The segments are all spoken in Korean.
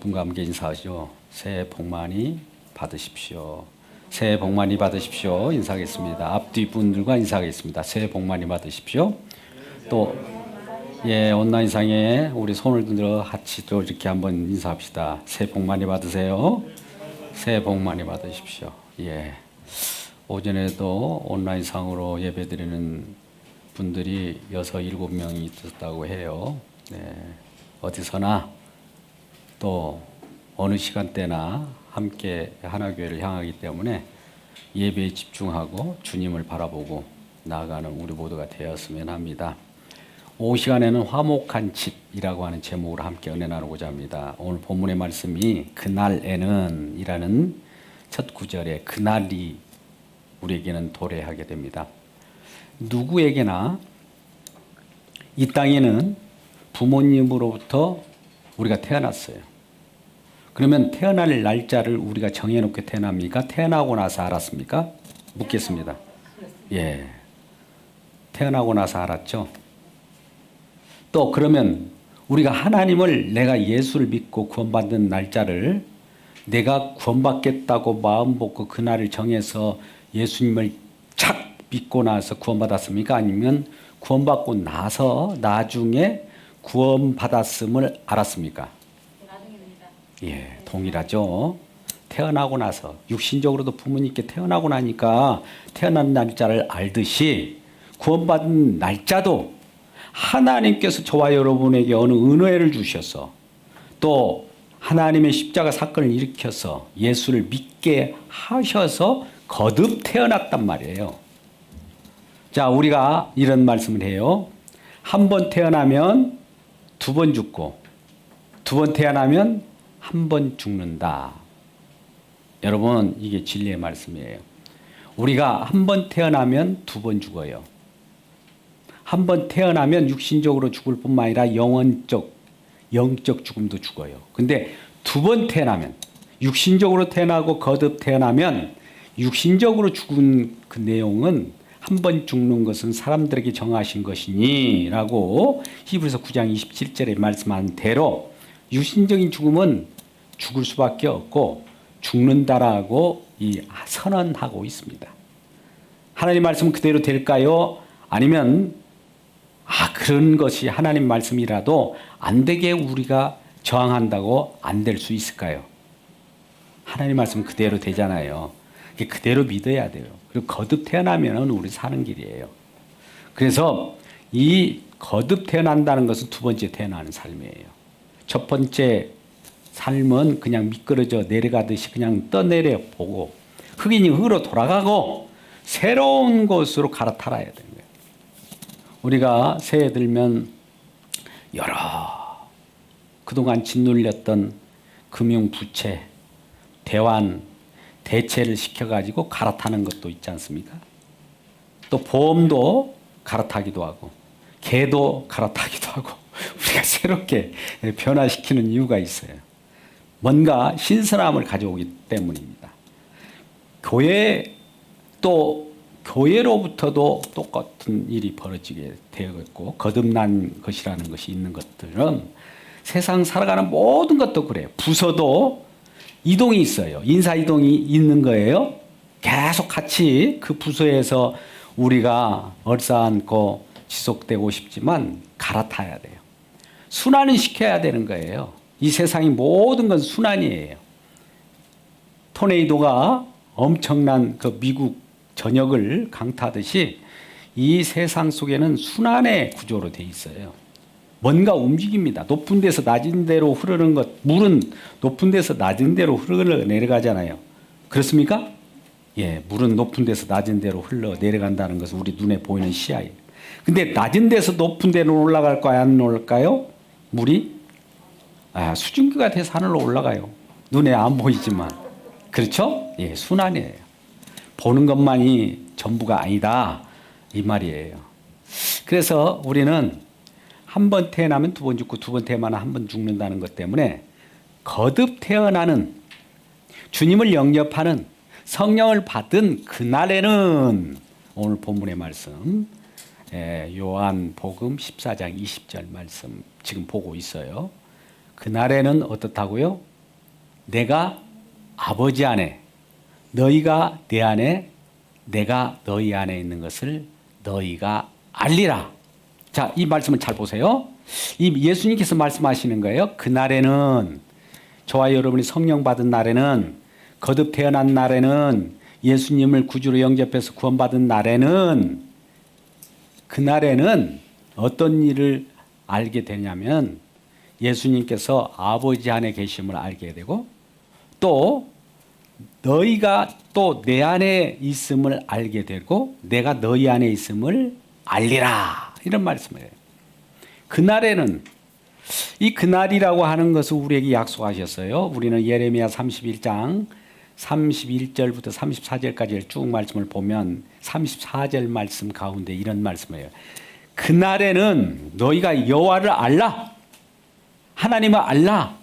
분과 함께 인사하시오. 새해 복 많이 받으십시오. 새해 복 많이 받으십시오. 인사하겠습니다. 앞뒤 분들과 인사하겠습니다. 새해 복 많이 받으십시오. 또 온라인상에 우리 손을 들어 같이 또 이렇게 한번 인사합시다. 새해 복 많이 받으세요. 새해 복 많이 받으십시오. 오전에도 온라인상으로 예배드리는 분들이 6, 7명이 있었다고 해요. 어디서나 또 어느 시간대나 함께 하나교회를 향하기 때문에 예배에 집중하고 주님을 바라보고 나아가는 우리 모두가 되었으면 합니다. 오후 시간에는 화목한 집이라고 하는 제목으로 함께 은혜 나누고자 합니다. 오늘 본문의 말씀이 그날에는 이라는 첫 구절에 그날이 우리에게는 도래하게 됩니다. 누구에게나 이 땅에는 부모님으로부터 우리가 태어났어요. 그러면 태어날 날짜를 우리가 정해놓고 태어납니까? 태어나고 나서 알았습니까? 묻겠습니다. 태어나고 나서 알았죠. 또 그러면 우리가 하나님을 내가 예수를 믿고 구원받는 날짜를 내가 구원받겠다고 마음 먹고 그날을 정해서 예수님을 착 믿고 나서 구원받았습니까? 아니면 구원받고 나서 나중에 구원받았음을 알았습니까? 동일하죠. 태어나고 나서 육신적으로도 부모님께 태어나고 나니까 태어난 날짜를 알듯이 구원받은 날짜도 하나님께서 저와 여러분에게 어느 은혜를 주셔서 또 하나님의 십자가 사건을 일으켜서 예수를 믿게 하셔서 거듭 태어났단 말이에요. 자, 우리가 이런 말씀을 해요. 한 번 태어나면 두 번 죽고 두 번 태어나면 한 번 죽는다. 여러분, 이게 진리의 말씀이에요. 우리가 한 번 태어나면 두 번 죽어요. 한 번 태어나면 육신적으로 죽을 뿐만 아니라 영적 죽음도 죽어요. 근데 두 번 태어나면 육신적으로 태어나고 거듭 태어나면 육신적으로 죽은 그 내용은 한 번 죽는 것은 사람들에게 정하신 것이니 라고 히브리서 9장 27절에 말씀한 대로 육신적인 죽음은 죽을 수밖에 없고 죽는다라고 선언하고 있습니다. 하나님 말씀 그대로 될까요? 아니면 그런 것이 하나님 말씀이라도 안 되게 우리가 저항한다고 안 될 수 있을까요? 하나님 말씀 그대로 되잖아요. 그대로 믿어야 돼요. 그리고 거듭 태어나면 우리 사는 길이에요. 그래서 이 거듭 태어난다는 것은 두 번째 태어나는 삶이에요. 첫 번째 삶은 그냥 미끄러져 내려가듯이 그냥 떠내려 보고 흑인이 흑으로 돌아가고 새로운 곳으로 갈아타야 되는 거예요. 우리가 새해 들면 여러 그동안 짓눌렸던 금융부채, 대환, 대체를 시켜가지고 갈아타는 것도 있지 않습니까? 또 보험도 갈아타기도 하고 개도 갈아타기도 하고 우리가 새롭게 변화시키는 이유가 있어요. 뭔가 신선함을 가져오기 때문입니다. 교회로부터도 똑같은 일이 벌어지게 되었고 거듭난 것이라는 것이 있는 것들은 세상 살아가는 모든 것도 그래요. 부서도 이동이 있어요. 인사 이동이 있는 거예요. 계속 같이 그 부서에서 우리가 얼싸안고 지속되고 싶지만 갈아타야 돼요. 순환을 시켜야 되는 거예요. 이 세상의 모든 건 순환이에요. 토네이도가 엄청난 그 미국 전역을 강타하듯이 이 세상 속에는 순환의 구조로 돼 있어요. 뭔가 움직입니다. 높은 데서 낮은 데로 흐르는 것, 물은 높은 데서 낮은 데로 흘러 내려가잖아요. 그렇습니까? 물은 높은 데서 낮은 데로 흘러 내려간다는 것은 우리 눈에 보이는 시야예요. 근데 낮은 데서 높은 데로 올라갈까요? 안 올라갈까요? 물이? 수증기가 돼서 하늘로 올라가요. 눈에 안 보이지만. 그렇죠? 순환이에요. 보는 것만이 전부가 아니다. 이 말이에요. 그래서 우리는 한 번 태어나면 두 번 죽고 두 번 태어나면 한 번 죽는다는 것 때문에 거듭 태어나는 주님을 영접하는 성령을 받은 그날에는 오늘 본문의 말씀 요한복음 14장 20절 말씀 지금 보고 있어요. 그날에는 어떻다고요? 내가 아버지 안에, 너희가 내 안에, 내가 너희 안에 있는 것을 너희가 알리라. 자, 이 말씀을 잘 보세요. 이 예수님께서 말씀하시는 거예요. 그날에는, 저와 여러분이 성령 받은 날에는, 거듭 태어난 날에는, 예수님을 구주로 영접해서 구원받은 날에는, 그날에는 어떤 일을 알게 되냐면 예수님께서 아버지 안에 계심을 알게 되고, 또 너희가 또 내 안에 있음을 알게 되고, 내가 너희 안에 있음을 알리라, 이런 말씀이에요. 그날에는, 이 그날이라고 하는 것을 우리에게 약속하셨어요. 우리는 예레미야 31장 31절부터 34절까지 쭉 말씀을 보면 34절 말씀 가운데 이런 말씀이에요. 그날에는 너희가 여호와를 알라, 하나님을 알라,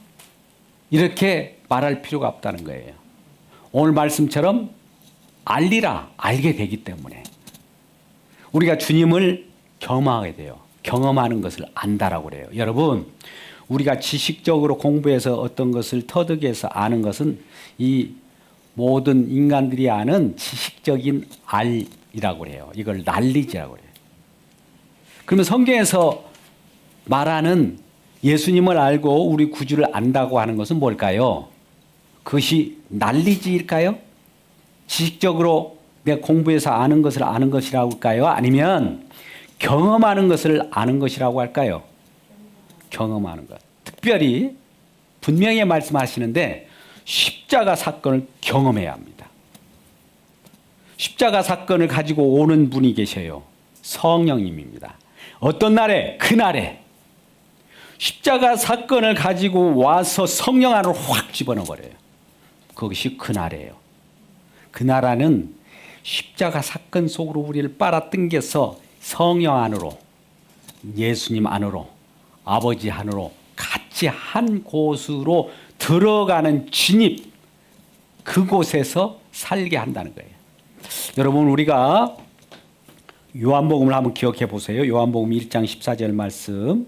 이렇게 말할 필요가 없다는 거예요. 오늘 말씀처럼 알리라, 알게 되기 때문에 우리가 주님을 경험하게 돼요. 경험하는 것을 안다라고 그래요. 여러분, 우리가 지식적으로 공부해서 어떤 것을 터득해서 아는 것은 이 모든 인간들이 아는 지식적인 알이라고 그래요. 이걸 날리지라고 그래요. 그러면 성경에서 말하는 예수님을 알고 우리 구주를 안다고 하는 것은 뭘까요? 그것이 난리지일까요? 지식적으로 내가 공부해서 아는 것을 아는 것이라고 할까요? 아니면 경험하는 것을 아는 것이라고 할까요? 경험하는 것. 특별히 분명히 말씀하시는데 십자가 사건을 경험해야 합니다. 십자가 사건을 가지고 오는 분이 계셔요. 성령님입니다. 어떤 날에? 그날에 십자가 사건을 가지고 와서 성령 안으로 확 집어넣어 버려요. 그것이 그날이에요. 그날에는 십자가 사건 속으로 우리를 빨아당겨서 성령 안으로, 예수님 안으로, 아버지 안으로 같이 한 곳으로 들어가는 진입, 그곳에서 살게 한다는 거예요. 여러분, 우리가 요한복음을 한번 기억해 보세요. 요한복음 1장 14절 말씀.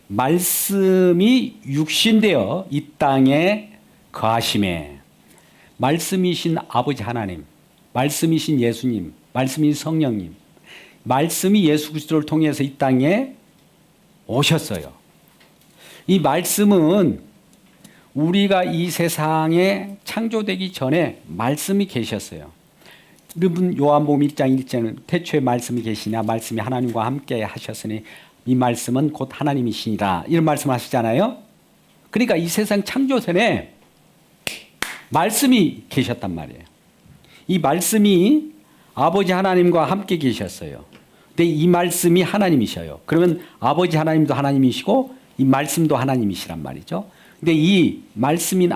말씀이 육신되어 이 땅에 거하심에, 말씀이신 아버지 하나님, 말씀이신 예수님, 말씀이신 성령님, 말씀이 예수 그리스도를 통해서 이 땅에 오셨어요. 이 말씀은 우리가 이 세상에 창조되기 전에 말씀이 계셨어요. 여러분, 요한복음 1장 1절은 태초에 말씀이 계시냐, 말씀이 하나님과 함께 하셨으니 이 말씀은 곧 하나님이시니라, 이런 말씀 하시잖아요. 그러니까 이 세상 창조 전에 말씀이 계셨단 말이에요. 이 말씀이 아버지 하나님과 함께 계셨어요. 근데 이 말씀이 하나님이셔요. 그러면 아버지 하나님도 하나님이시고 이 말씀도 하나님이시란 말이죠. 근데 이 말씀인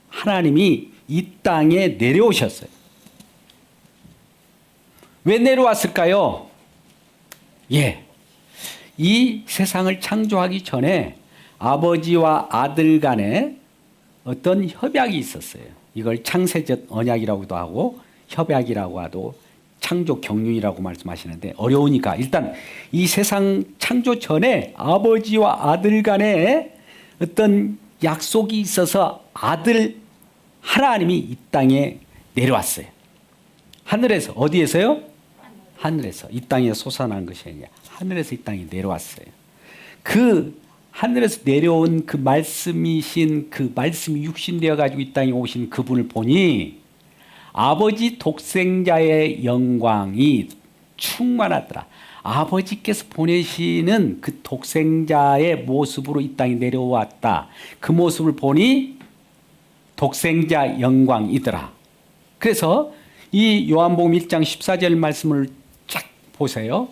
하나님이 이 땅에 내려오셨어요. 왜 내려왔을까요? 예. 이 세상을 창조하기 전에 아버지와 아들 간에 어떤 협약이 있었어요. 이걸 창세적 언약이라고도 하고 협약이라고 하도 창조 경륜이라고 말씀하시는데 어려우니까 일단 이 세상 창조 전에 아버지와 아들 간에 어떤 약속이 있어서 아들 하나님이 이 땅에 내려왔어요. 하늘에서. 어디에서요? 하늘에서. 이 땅에 솟아난 것이 아니라 하늘에서 이 땅에 내려왔어요. 그 하늘에서 내려온 그 말씀이신, 그 말씀이 육신되어 가지고 이 땅에 오신 그분을 보니 아버지 독생자의 영광이 충만하더라. 아버지께서 보내시는 그 독생자의 모습으로 이 땅에 내려왔다. 그 모습을 보니 독생자 영광이더라. 그래서 이 요한복음 1장 14절 말씀을 쫙 보세요.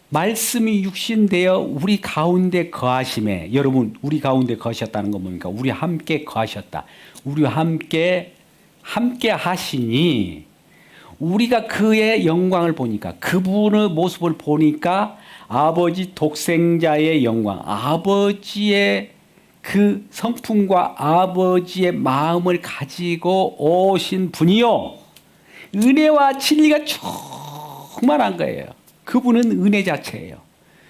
말씀이 육신되어 우리 가운데 거하심에, 여러분 우리 가운데 거하셨다는 건 뭡니까? 우리 함께 거하셨다. 우리와 함께 하시니 우리가 그의 영광을 보니까, 그분의 모습을 보니까 아버지 독생자의 영광, 아버지의 그 성품과 아버지의 마음을 가지고 오신 분이요, 은혜와 진리가 충만한 거예요. 그분은 은혜 자체예요.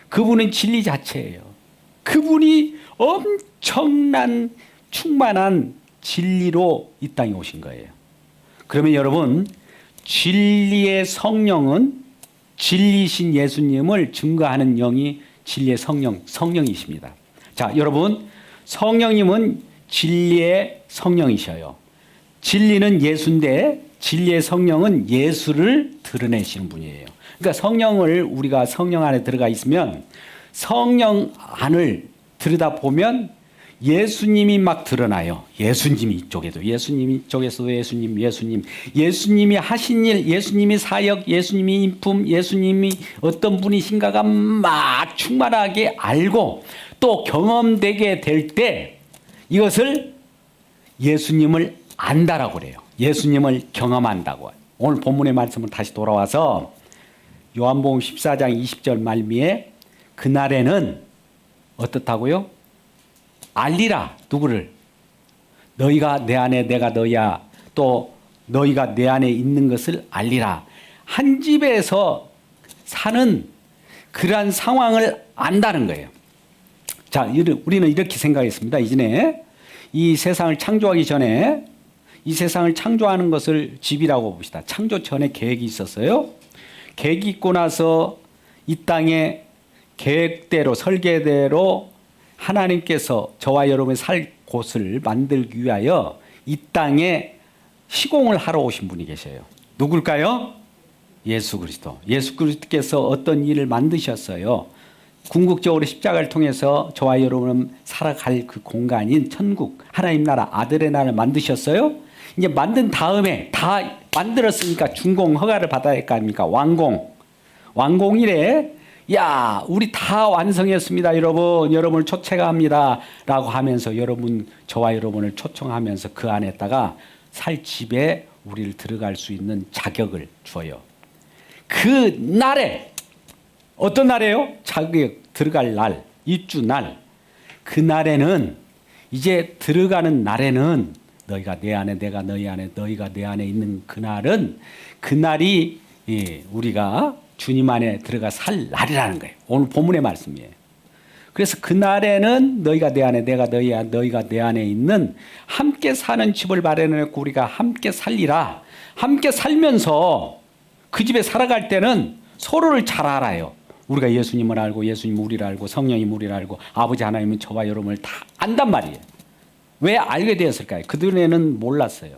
그분은 진리 자체예요. 그분이 엄청난 충만한 진리로 이 땅에 오신 거예요. 그러면 여러분, 진리의 성령은 진리신 예수님을 증거하는 영이 진리의 성령이십니다. 자, 여러분, 성령님은 진리의 성령이셔요. 진리는 예수인데 진리의 성령은 예수를 드러내시는 분이에요. 그러니까 성령을 우리가 성령 안에 들어가 있으면 성령 안을 들여다보면 예수님이 막 드러나요. 예수님이 이쪽에도, 예수님이 이쪽에서도 예수님이 하신 일, 예수님이 사역, 예수님이 인품, 예수님이 어떤 분이신가가 막 충만하게 알고 또 경험되게 될 때 이것을 예수님을 안다라고 그래요. 예수님을 경험한다고. 오늘 본문의 말씀을 다시 돌아와서 요한복음 14장 20절 말미에 그날에는 어떻다고요? 알리라. 누구를? 너희가 내 안에 내가 너희야. 또 너희가 내 안에 있는 것을 알리라. 한 집에서 사는 그러한 상황을 안다는 거예요. 자, 우리는 이렇게 생각했습니다. 이전에 이 세상을 창조하기 전에 이 세상을 창조하는 것을 집이라고 봅시다. 창조 전에 계획이 있었어요. 계획이 있고 나서 이 땅에 계획대로 설계대로 하나님께서 저와 여러분이 살 곳을 만들기 위하여 이 땅에 시공을 하러 오신 분이 계셔요. 누굴까요? 예수 그리스도. 예수 그리스도께서 어떤 일을 만드셨어요. 궁극적으로 십자가를 통해서 저와 여러분은 살아갈 그 공간인 천국, 하나님 나라, 아들의 나라를 만드셨어요. 이제 만든 다음에 다 만들었으니까 준공 허가를 받아야 할 거 아닙니까? 완공이래. 야, 우리 다 완성했습니다, 여러분. 여러분을 초청합니다. 라고 하면서 저와 여러분을 초청하면서 그 안에다가 살 집에 우리를 들어갈 수 있는 자격을 줘요. 그 날에, 어떤 날이에요? 자격 들어갈 날, 입주 날. 그 날에는, 이제 들어가는 날에는 너희가 내 안에, 내가 너희 안에, 너희가 내 안에 있는 그날은, 그날이 우리가 주님 안에 들어가 살 날이라는 거예요. 오늘 본문의 말씀이에요. 그래서 그날에는 너희가 내 안에, 내가 너희 안에, 너희가 내 안에 있는 함께 사는 집을 마련해놓고 우리가 함께 살리라. 함께 살면서 그 집에 살아갈 때는 서로를 잘 알아요. 우리가 예수님을 알고, 예수님 우리를 알고, 성령이 우리를 알고, 아버지 하나님은 저와 여러분을 다 안단 말이에요. 왜 알게 되었을까요? 그들에는 몰랐어요.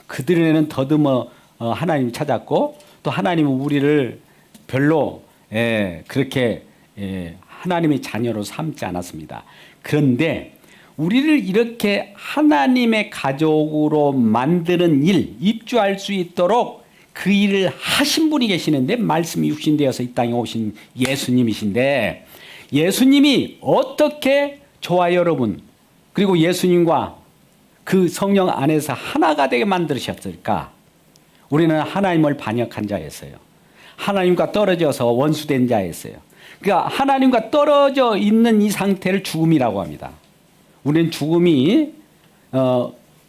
그들에는 더듬어 하나님 찾았고, 또 하나님은 우리를 별로 그렇게 하나님의 자녀로 삼지 않았습니다. 그런데 우리를 이렇게 하나님의 가족으로 만드는 일, 입주할 수 있도록 그 일을 하신 분이 계시는데, 말씀이 육신되어서 이 땅에 오신 예수님이신데, 예수님이 어떻게 저와 여러분 그리고 예수님과 그 성령 안에서 하나가 되게 만드셨을까? 우리는 하나님을 반역한 자였어요. 하나님과 떨어져서 원수된 자였어요. 그러니까 하나님과 떨어져 있는 이 상태를 죽음이라고 합니다. 우리는 죽음이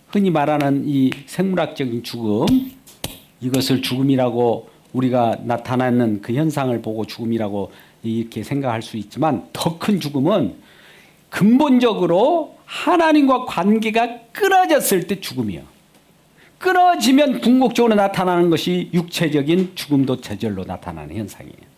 흔히 말하는 이 생물학적인 죽음, 이것을 죽음이라고 우리가 나타나는 그 현상을 보고 죽음이라고 이렇게 생각할 수 있지만, 더 큰 죽음은 근본적으로 하나님과 관계가 끊어졌을 때 죽음이에요. 끊어지면 궁극적으로 나타나는 것이 육체적인 죽음도 저절로 나타나는 현상이에요.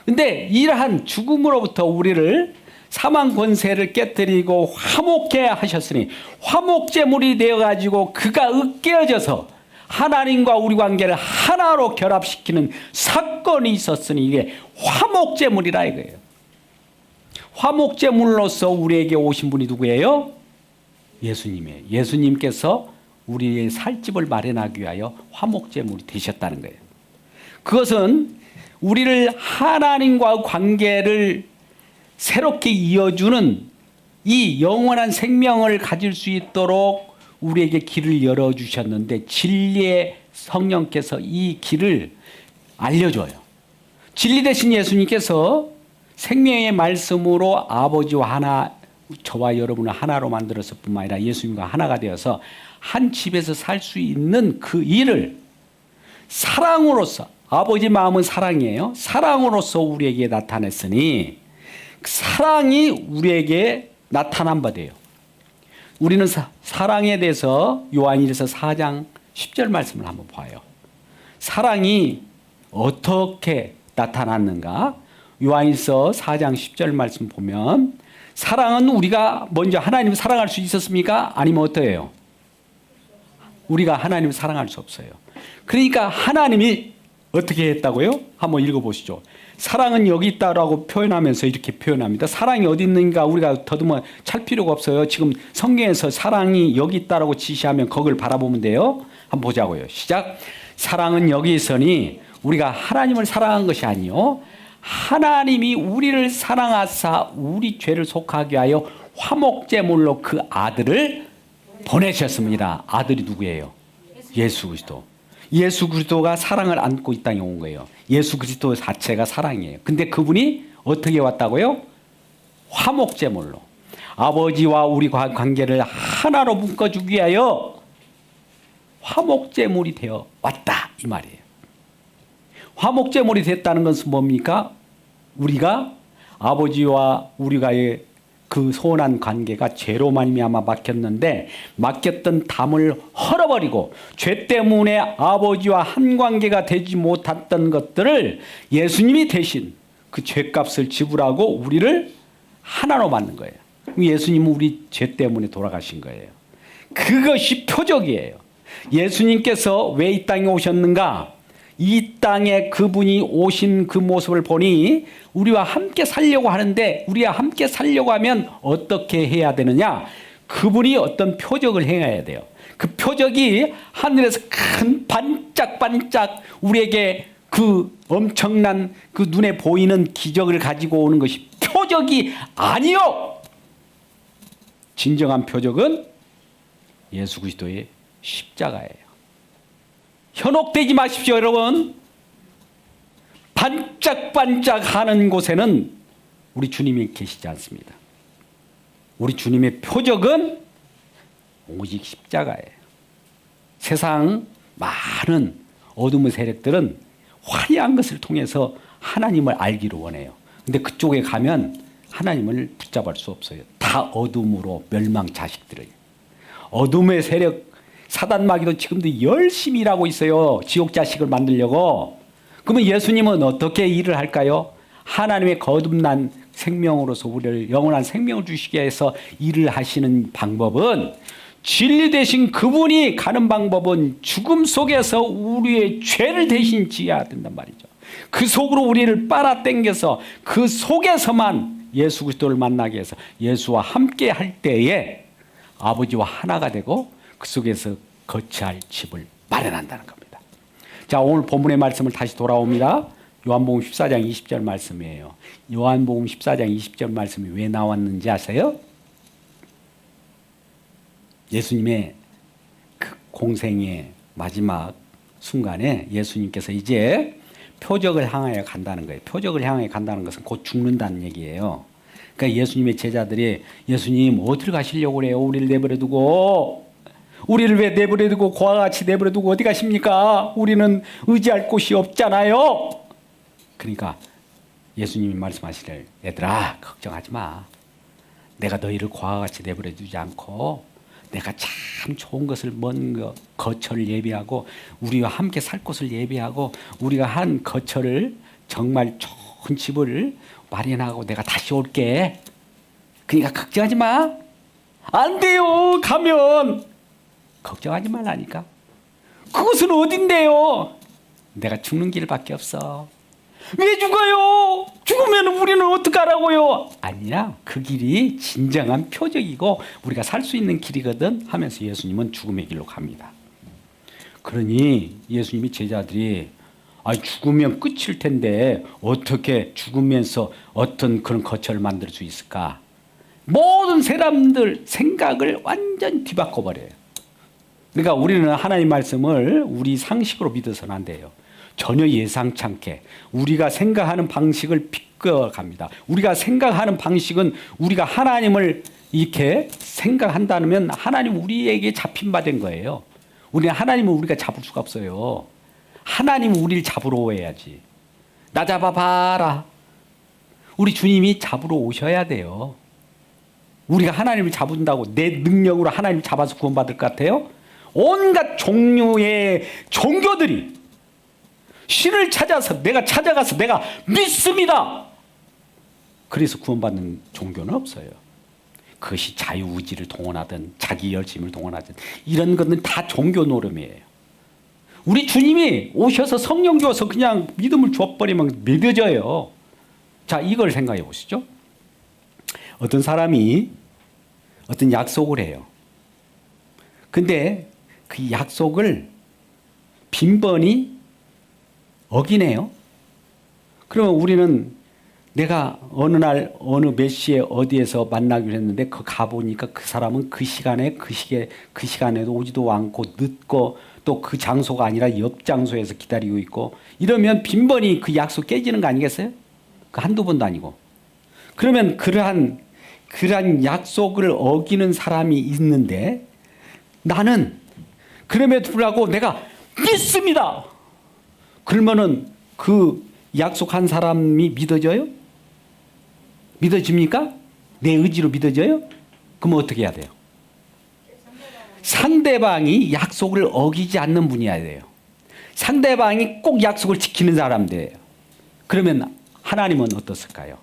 그런데 이러한 죽음으로부터 우리를 사망 권세를 깨뜨리고 화목케 하셨으니, 화목제물이 되어가지고 그가 으깨어져서 하나님과 우리 관계를 하나로 결합시키는 사건이 있었으니 이게 화목제물이라 이거예요. 화목제물로서 우리에게 오신 분이 누구예요? 예수님이에요. 예수님께서 우리의 살집을 마련하기 위하여 화목제물이 되셨다는 거예요. 그것은 우리를 하나님과 관계를 새롭게 이어주는 이 영원한 생명을 가질 수 있도록 우리에게 길을 열어주셨는데, 진리의 성령께서 이 길을 알려줘요. 진리 되신 예수님께서 생명의 말씀으로 아버지와 하나, 저와 여러분을 하나로 만들었을 뿐만 아니라 예수님과 하나가 되어서 한 집에서 살 수 있는 그 일을 사랑으로서, 아버지 마음은 사랑이에요. 사랑으로서 우리에게 나타냈으니 사랑이 우리에게 나타난 바 돼요. 우리는 사랑에 대해서 요한일서 4장 10절 말씀을 한번 봐요. 사랑이 어떻게 나타났는가? 요한일서 4장 10절 말씀 보면 사랑은 우리가 먼저 하나님을 사랑할 수 있었습니까? 아니면 어떠해요? 우리가 하나님을 사랑할 수 없어요. 그러니까 하나님이 어떻게 했다고요? 한번 읽어보시죠. 사랑은 여기 있다라고 표현하면서 이렇게 표현합니다. 사랑이 어디 있는가 우리가 더듬어 찰 필요가 없어요. 지금 성경에서 사랑이 여기 있다라고 지시하면 거기를 바라보면 돼요. 한번 보자고요. 시작. 사랑은 여기 있으니 우리가 하나님을 사랑한 것이 아니요 하나님이 우리를 사랑하사 우리 죄를 속하게 하여 화목제물로 그 아들을 보내셨습니다. 아들이 누구예요? 예수 그리스도. 예수 그리스도가 사랑을 안고 이 땅에 온 거예요. 예수 그리스도 자체가 사랑이에요. 근데 그분이 어떻게 왔다고요? 화목제물로. 아버지와 우리 관계를 하나로 묶어주기 위하여 화목제물이 되어 왔다 이 말이에요. 화목제물이 됐다는 것은 뭡니까? 우리가 아버지와 우리가의 그 소원한 관계가 죄로 말미암아 막혔는데 막혔던 담을 헐어버리고 죄 때문에 아버지와 한 관계가 되지 못했던 것들을 예수님이 대신 그 죄값을 지불하고 우리를 하나로 만든 거예요. 예수님은 우리 죄 때문에 돌아가신 거예요. 그것이 표적이에요. 예수님께서 왜 이 땅에 오셨는가? 이 땅에 그분이 오신 그 모습을 보니 우리와 함께 살려고 하는데 우리와 함께 살려고 하면 어떻게 해야 되느냐? 그분이 어떤 표적을 행해야 돼요. 그 표적이 하늘에서 큰 반짝반짝 우리에게 그 엄청난 그 눈에 보이는 기적을 가지고 오는 것이 표적이 아니요. 진정한 표적은 예수 그리스도의 십자가예요. 현혹되지 마십시오, 여러분. 반짝반짝하는 곳에는 우리 주님이 계시지 않습니다. 우리 주님의 표적은 오직 십자가예요. 세상 많은 어둠의 세력들은 화려한 것을 통해서 하나님을 알기를 원해요. 근데 그쪽에 가면 하나님을 붙잡을 수 없어요. 다 어둠으로 멸망 자식들을. 어둠의 세력 사단 마귀도 지금도 열심히 일하고 있어요. 지옥 자식을 만들려고. 그러면 예수님은 어떻게 일을 할까요? 하나님의 거듭난 생명으로서 우리를 영원한 생명을 주시기 위해서 일을 하시는 방법은 진리 되신 그분이 가는 방법은 죽음 속에서 우리의 죄를 대신 지어야 된단 말이죠. 그 속으로 우리를 빨아당겨서 그 속에서만 예수 그리스도를 만나게 해서 예수와 함께 할 때에 아버지와 하나가 되고 그 속에서 거처할 집을 마련한다는 겁니다. 자, 오늘 본문의 말씀을 다시 돌아옵니다. 요한복음 14장 20절 말씀이에요. 요한복음 14장 20절 말씀이 왜 나왔는지 아세요? 예수님의 그 공생의 마지막 순간에 예수님께서 이제 표적을 향하여 간다는 거예요. 표적을 향하여 간다는 것은 곧 죽는다는 얘기예요. 그러니까 예수님의 제자들이 예수님 어디를 가시려고 그래요? 우리를 내버려두고. 우리를 왜 내버려두고 고와 같이 내버려두고 어디 가십니까? 우리는 의지할 곳이 없잖아요. 그러니까 예수님이 말씀하시길 얘들아 걱정하지 마. 내가 너희를 고와 같이 내버려두지 않고 내가 참 좋은 것을 먼 거처를 예비하고 우리와 함께 살 곳을 예비하고 우리가 한 거처를 정말 좋은 집을 마련하고 내가 다시 올게. 그러니까 걱정하지 마. 안 돼요. 가면 걱정하지 말라니까. 그것은 어딘데요? 내가 죽는 길밖에 없어. 왜 죽어요? 죽으면 우리는 어떡하라고요? 아니야. 그 길이 진정한 표적이고 우리가 살 수 있는 길이거든 하면서 예수님은 죽음의 길로 갑니다. 그러니 예수님이 제자들이 죽으면 끝일 텐데 어떻게 죽으면서 어떤 그런 거처를 만들 수 있을까? 모든 사람들 생각을 완전 뒤바꿔 버려요. 그러니까 우리는 하나님 말씀을 우리 상식으로 믿어서는 안 돼요. 전혀 예상치 않게 우리가 생각하는 방식을 비껴갑니다. 우리가 생각하는 방식은 우리가 하나님을 이렇게 생각한다면 하나님 우리에게 잡힌 바 된 거예요. 우리는 하나님을 우리가 잡을 수가 없어요. 하나님은 우리를 잡으러 오야지. 나 잡아봐라. 우리 주님이 잡으러 오셔야 돼요. 우리가 하나님을 잡은다고 내 능력으로 하나님을 잡아서 구원받을 것 같아요? 온갖 종류의 종교들이 신을 찾아서 내가 찾아가서 내가 믿습니다. 그래서 구원받는 종교는 없어요. 그것이 자유의지를 동원하든 자기 열심을 동원하든 이런 것은 다 종교 노름이에요. 우리 주님이 오셔서 성령 주어서 그냥 믿음을 줘버리면 믿어져요. 자, 이걸 생각해 보시죠. 어떤 사람이 어떤 약속을 해요. 근데 그 약속을 빈번히 어기네요. 그러면 우리는 내가 어느 날 어느 몇 시에 어디에서 만나기로 했는데 그 가보니까 그 사람은 그 시간에 그 시간에도 오지도 않고 늦고 또 그 장소가 아니라 옆 장소에서 기다리고 있고 이러면 빈번히 그 약속 깨지는 거 아니겠어요? 그 한두 번도 아니고. 그러면 그러한 약속을 어기는 사람이 있는데 나는 그럼에도 불구하고 내가 믿습니다. 그러면은 그 약속한 사람이 믿어져요? 믿어집니까? 내 의지로 믿어져요? 그럼 어떻게 해야 돼요? 상대방이 약속을 어기지 않는 분이어야 돼요. 상대방이 꼭 약속을 지키는 사람들이에요. 그러면 하나님은 어떻을까요?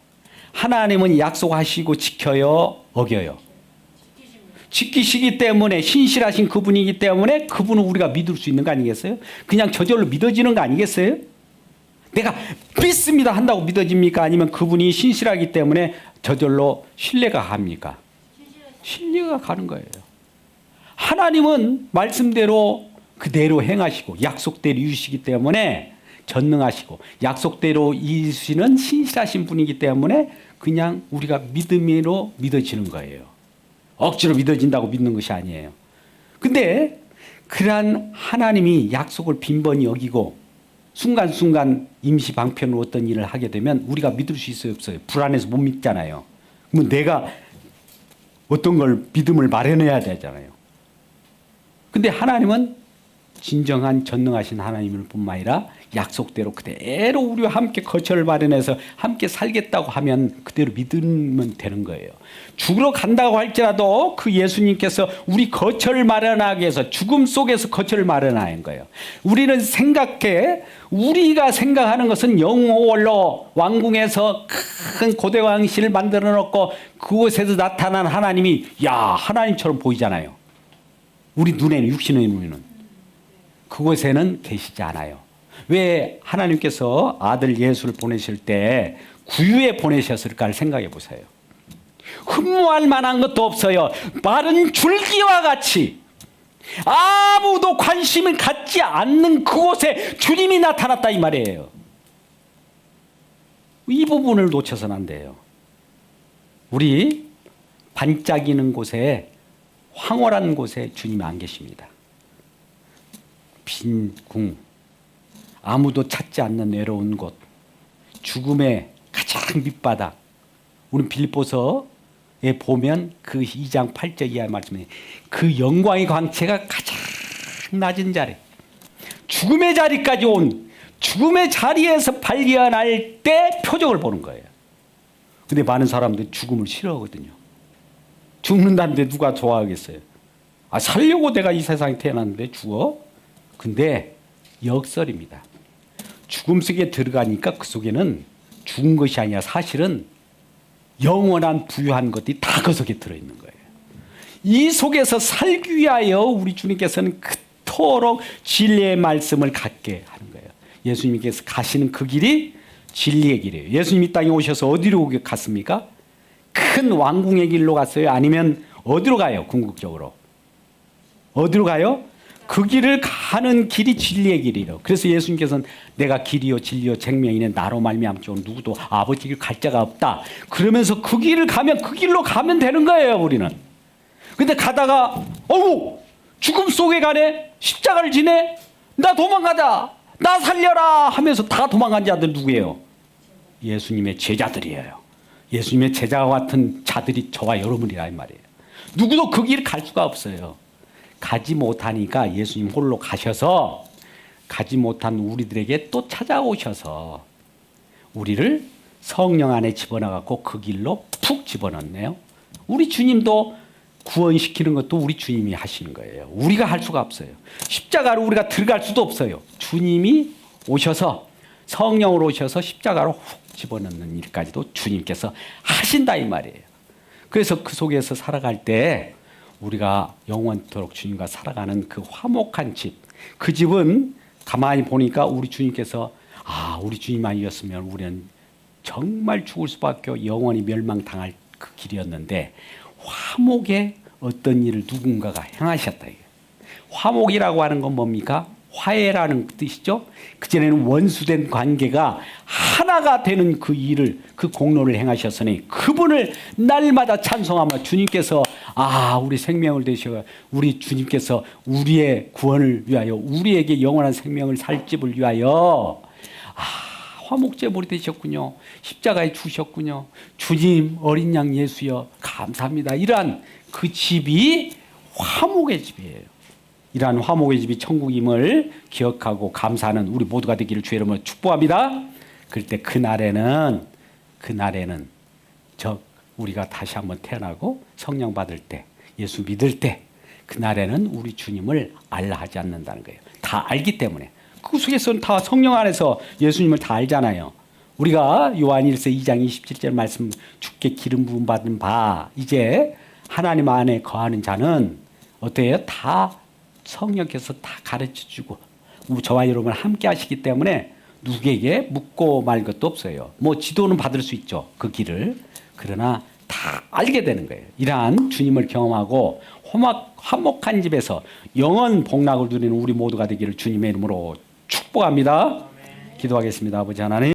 하나님은 약속하시고 지켜요? 어겨요? 지키시기 때문에 신실하신 그분이기 때문에 그분은 우리가 믿을 수 있는 거 아니겠어요? 그냥 저절로 믿어지는 거 아니겠어요? 내가 믿습니다 한다고 믿어집니까? 아니면 그분이 신실하기 때문에 저절로 신뢰가 갑니까? 신뢰가 가는 거예요. 하나님은 말씀대로 그대로 행하시고 약속대로 이루시기 때문에 전능하시고 약속대로 이루시는 신실하신 분이기 때문에 그냥 우리가 믿음으로 믿어지는 거예요. 억지로 믿어진다고 믿는 것이 아니에요. 근데 그러한 하나님이 약속을 빈번히 어기고 순간순간 임시방편으로 어떤 일을 하게 되면 우리가 믿을 수 있어요, 없어요? 불안해서 못 믿잖아요. 그러면 내가 어떤 걸 믿음을 마련해야 되잖아요. 근데 하나님은 진정한 전능하신 하나님일 뿐만 아니라 약속대로 그대로 우리와 함께 거처를 마련해서 함께 살겠다고 하면 그대로 믿으면 되는 거예요. 죽으러 간다고 할지라도 그 예수님께서 우리 거처를 마련하기 위해서 죽음 속에서 거처를 마련하는 거예요. 우리는 우리가 생각하는 것은 영원로 왕궁에서 큰 고대왕실을 만들어 놓고 그곳에서 나타난 하나님이 하나님처럼 보이잖아요. 우리 눈에는, 육신의 눈에는. 그곳에는 계시지 않아요. 왜 하나님께서 아들 예수를 보내실 때 구유에 보내셨을까를 생각해 보세요. 흠모할 만한 것도 없어요. 마른 줄기와 같이 아무도 관심을 갖지 않는 그곳에 주님이 나타났다 이 말이에요. 이 부분을 놓쳐서는 안 돼요. 우리 반짝이는 곳에 황홀한 곳에 주님이 안 계십니다. 빈 궁, 아무도 찾지 않는 외로운 곳, 죽음의 가장 밑바닥. 우리 빌립보서에 보면 그 2장 8절 이하 말씀에 그 영광의 광채가 가장 낮은 자리, 죽음의 자리까지 온 죽음의 자리에서 발견할 때 표적을 보는 거예요. 근데 많은 사람들이 죽음을 싫어하거든요. 죽는다는데 누가 좋아하겠어요? 살려고 내가 이 세상에 태어났는데 죽어? 근데 역설입니다. 죽음 속에 들어가니까 그 속에는 죽은 것이 아니라 사실은 영원한 부유한 것들이 다 그 속에 들어있는 거예요. 이 속에서 살기 위하여 우리 주님께서는 그토록 진리의 말씀을 갖게 하는 거예요. 예수님께서 가시는 그 길이 진리의 길이에요. 예수님이 땅에 오셔서 어디로 갔습니까? 큰 왕궁의 길로 갔어요? 아니면 어디로 가요? 궁극적으로 어디로 가요? 그 길을 가는 길이 진리의 길이에요. 그래서 예수님께서는 내가 길이요 진리요 생명이네 나로 말미암지 누구도 아버지 길 갈 자가 없다. 그러면서 그 길을 가면 그 길로 가면 되는 거예요. 우리는. 근데 가다가 죽음 속에 가네. 십자가를 지네. 나 도망가자. 나 살려라 하면서 다 도망간 자들 누구예요? 예수님의 제자들이에요. 예수님의 제자와 같은 자들이 저와 여러분이라 이 말이에요. 누구도 그 길을 갈 수가 없어요. 가지 못하니까 예수님 홀로 가셔서 가지 못한 우리들에게 또 찾아오셔서 우리를 성령 안에 집어넣어갖고 그 길로 푹 집어넣네요. 우리 주님도 구원시키는 것도 우리 주님이 하시는 거예요. 우리가 할 수가 없어요. 십자가로 우리가 들어갈 수도 없어요. 주님이 오셔서 성령으로 오셔서 십자가로 훅 집어넣는 일까지도 주님께서 하신다 이 말이에요. 그래서 그 속에서 살아갈 때 우리가 영원토록 주님과 살아가는 그 화목한 집, 그 집은 가만히 보니까 우리 주님께서 우리 주님 아니었으면 우리는 정말 죽을 수밖에 영원히 멸망당할 그 길이었는데 화목의 어떤 일을 누군가가 행하셨다. 화목이라고 하는 건 뭡니까? 화해라는 뜻이죠. 그전에는 원수된 관계가 하나가 되는 그 일을, 그 공로를 행하셨으니 그분을 날마다 찬송하며 주님께서 우리 생명을 되셔, 우리 주님께서 우리의 구원을 위하여 우리에게 영원한 생명을 살 집을 위하여 화목제물이 되셨군요. 십자가에 주셨군요. 주님 어린 양 예수여 감사합니다. 이러한 그 집이 화목의 집이에요. 이러한 화목의 집이 천국임을 기억하고 감사하는 우리 모두가 되기를 주의 이름으로 축복합니다. 그럴 때 그날에는 우리가 다시 한번 태어나고 성령 받을 때, 예수 믿을 때 그날에는 우리 주님을 알라 하지 않는다는 거예요. 다 알기 때문에. 그 속에서는 다 성령 안에서 예수님을 다 알잖아요. 우리가 요한일서 2장 27절 말씀, 주께 기름 부음 받은 바 이제 하나님 안에 거하는 자는 어때요? 다 성령께서 다 가르쳐주고 저와 여러분을 함께 하시기 때문에 누구에게 묻고 말 것도 없어요. 뭐 지도는 받을 수 있죠. 그 길을. 그러나 다 알게 되는 거예요. 이러한 주님을 경험하고 화목한 집에서 영원 복락을 누리는 우리 모두가 되기를 주님의 이름으로 축복합니다. 기도하겠습니다. 아버지 하나님.